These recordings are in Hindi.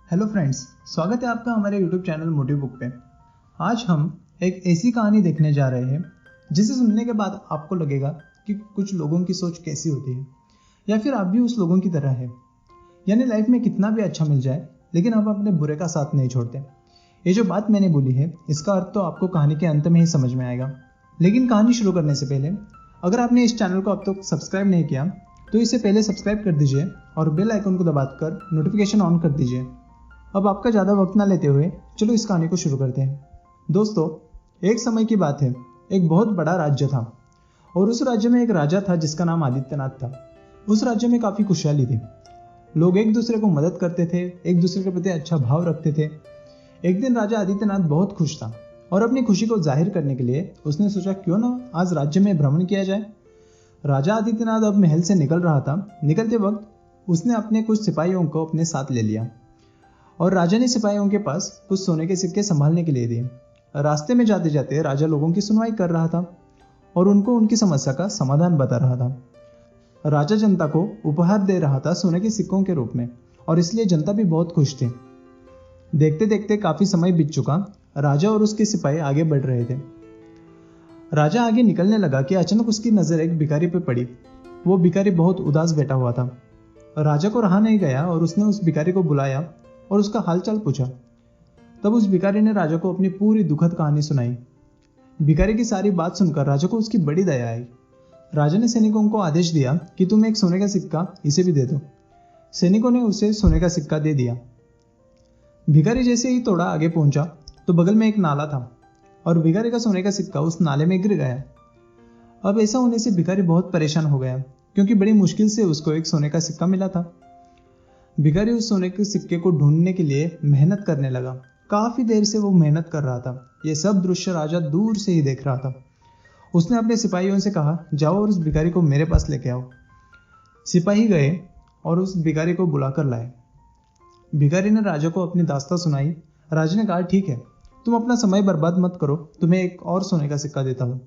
हेलो फ्रेंड्स, स्वागत है आपका हमारे यूट्यूब चैनल मोटिव बुक पे। आज हम एक ऐसी कहानी देखने जा रहे हैं जिसे सुनने के बाद आपको लगेगा कि कुछ लोगों की सोच कैसी होती है, या फिर आप भी उस लोगों की तरह है। यानी लाइफ में कितना भी अच्छा मिल जाए लेकिन हम अपने बुरे का साथ नहीं छोड़ते। ये जो बात मैंने बोली है इसका अर्थ तो आपको कहानी के अंत में ही समझ में आएगा। लेकिन कहानी शुरू करने से पहले अगर आपने इस चैनल को अब तक सब्सक्राइब नहीं किया तो इसे पहले सब्सक्राइब कर दीजिए और बेल आइकन को दबाकर नोटिफिकेशन ऑन कर दीजिए। अब आपका ज़्यादा वक्त ना लेते हुए चलो इस कहानी को शुरू करते हैं। दोस्तों, एक समय की बात है, एक बहुत बड़ा राज्य था और उस राज्य में एक राजा था जिसका नाम आदित्यनाथ था। उस राज्य में काफ़ी खुशहाली थी। लोग एक दूसरे को मदद करते थे, एक दूसरे के प्रति अच्छा भाव रखते थे। एक दिन राजा आदित्यनाथ बहुत खुश था और अपनी खुशी को जाहिर करने के लिए उसने सोचा क्यों ना आज राज्य में भ्रमण किया जाए। राजा आदित्यनाथ अब महल से निकल रहा था। निकलते वक्त उसने अपने कुछ सिपाहियों को अपने साथ ले लिया और राजा ने सिपाहियों के पास कुछ सोने के सिक्के संभालने के लिए दिए। रास्ते में जाते जाते राजा लोगों की सुनवाई कर रहा था और उनको उनकी समस्या का समाधान बता रहा था। राजा जनता को उपहार दे रहा था सोने के सिक्कों के रूप में और इसलिए जनता भी बहुत खुश थी। देखते देखते काफी समय बीत चुका। राजा और उसके सिपाही आगे बढ़ रहे थे। राजा आगे निकलने लगा कि अचानक उसकी नजर एक भिखारी पर पड़ी। वो भिखारी बहुत उदास बैठा हुआ था। राजा को रहा नहीं गया और उसने उस भिखारी को बुलाया और उसका हालचाल पूछा। तब उस भिखारी ने राजा को अपनी पूरी दुखद कहानी सुनाई। भिखारी की सारी बात सुनकर राजा को उसकी बड़ी दया आई। राजा ने सैनिकों को आदेश दिया कि तुम एक सोने का सिक्का इसे भी दे दो। सैनिकों ने उसे सोने का सिक्का दे दिया। भिखारी जैसे ही थोड़ा आगे पहुंचा तो बगल में एक नाला था और भिखारी का सोने का सिक्का उस नाले में गिर गया। अब ऐसा होने से भिखारी बहुत परेशान हो गया क्योंकि बड़ी मुश्किल से उसको एक सोने का सिक्का मिला था। भिखारी उस सोने के सिक्के को ढूंढने के लिए मेहनत करने लगा। काफी देर से वो मेहनत कर रहा था। यह सब दृश्य राजा दूर से ही देख रहा था। उसने अपने सिपाहियों से कहा, जाओ और उस भिखारी को मेरे पास लेके आओ। सिपाही गए और उस भिखारी को बुलाकर लाए। भिखारी ने राजा को अपनी दास्तां सुनाई। राजा ने कहा, ठीक है, तुम अपना समय बर्बाद मत करो, तुम्हें एक और सोने का सिक्का देता हूँ।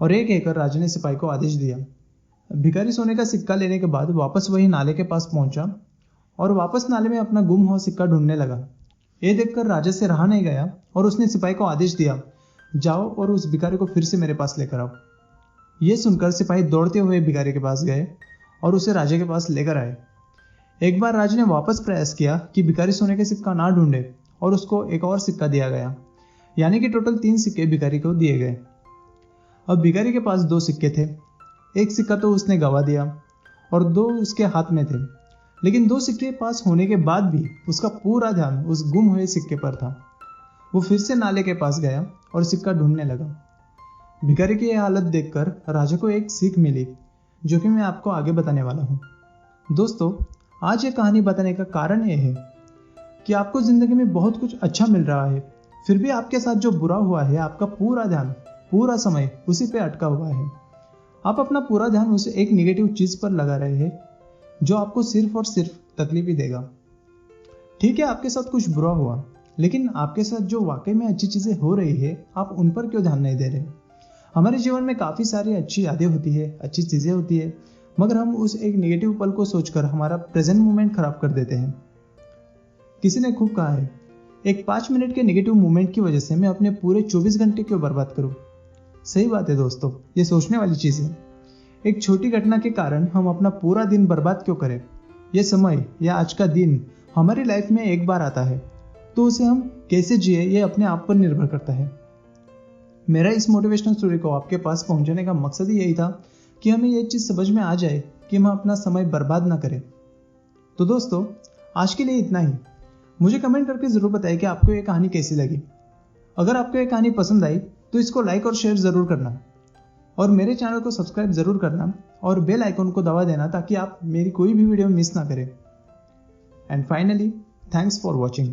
और एक कहकर राजा ने सिपाही को आदेश दिया। भिखारी सोने का सिक्का लेने के बाद वापस वही नाले के पास पहुंचा और वापस नाले में अपना गुम हुआ सिक्का ढूंढने लगा। ये देखकर राजा से रहा नहीं गया और उसने सिपाही को आदेश दिया, जाओ और उस भिखारी को फिर से मेरे पास लेकर आओ। ये सुनकर सिपाही दौड़ते हुए भिखारी के पास गए और उसे राजा के पास लेकर आए। एक बार राजा ने वापस प्रयास किया कि भिखारी सोने का सिक्का ना ढूंढे और उसको एक और सिक्का दिया गया, यानी कि टोटल 3 सिक्के भिखारी को दिए गए। अब भिखारी के पास 2 सिक्के थे। एक सिक्का तो उसने गवा दिया और 2 उसके हाथ में थे। लेकिन 2 सिक्के पास होने के बाद भी उसका पूरा ध्यान उस गुम हुए सिक्के पर था। वो फिर से नाले के पास गया और सिक्का ढूंढने लगा। भिखारी की यह हालत देखकर राजा को एक सीख मिली जो कि मैं आपको आगे बताने वाला हूँ। दोस्तों, आज ये कहानी बताने का कारण यह है कि आपको जिंदगी में बहुत कुछ अच्छा मिल रहा है, फिर भी आपके साथ जो बुरा हुआ है, आपका पूरा ध्यान, पूरा समय उसी पे अटका हुआ है। आप अपना पूरा ध्यान उस एक निगेटिव चीज पर लगा रहे हैं जो आपको सिर्फ और सिर्फ तकलीफ ही देगा। ठीक है, आपके साथ कुछ बुरा हुआ, लेकिन आपके साथ जो वाकई में अच्छी चीजें हो रही है, आप उन पर क्यों ध्यान नहीं दे रहे? हमारे जीवन में काफी सारी अच्छी यादें होती है, अच्छी चीजें होती है, मगर हम उस एक नेगेटिव पल को सोचकर हमारा प्रेजेंट मोमेंट खराब कर देते हैं। किसी ने खूब कहा है, एक 5 मिनट के नेगेटिव मोमेंट की वजह से मैं अपने पूरे 24 घंटे क्यों बर्बाद करूं? सही बात है दोस्तों, ये सोचने वाली चीज है। एक छोटी घटना के कारण हम अपना पूरा दिन बर्बाद क्यों करें? यह समय या आज का दिन हमारी लाइफ में एक बार आता है, तो उसे हम कैसे जिए ये अपने आप पर निर्भर करता है। मेरा इस मोटिवेशनल स्टोरी को आपके पास पहुंचाने का मकसद ही यही था कि हमें यह चीज समझ में आ जाए कि हम अपना समय बर्बाद ना करें। तो दोस्तों, आज के लिए इतना ही। मुझे कमेंट करके जरूर बताएं कि आपको ये कहानी कैसी लगी। अगर आपको ये कहानी पसंद आई तो इसको लाइक और शेयर जरूर करना और मेरे चैनल को सब्सक्राइब जरूर करना और बेल आइकन को दबा देना ताकि आप मेरी कोई भी वीडियो मिस ना करें। And finally, thanks for watching.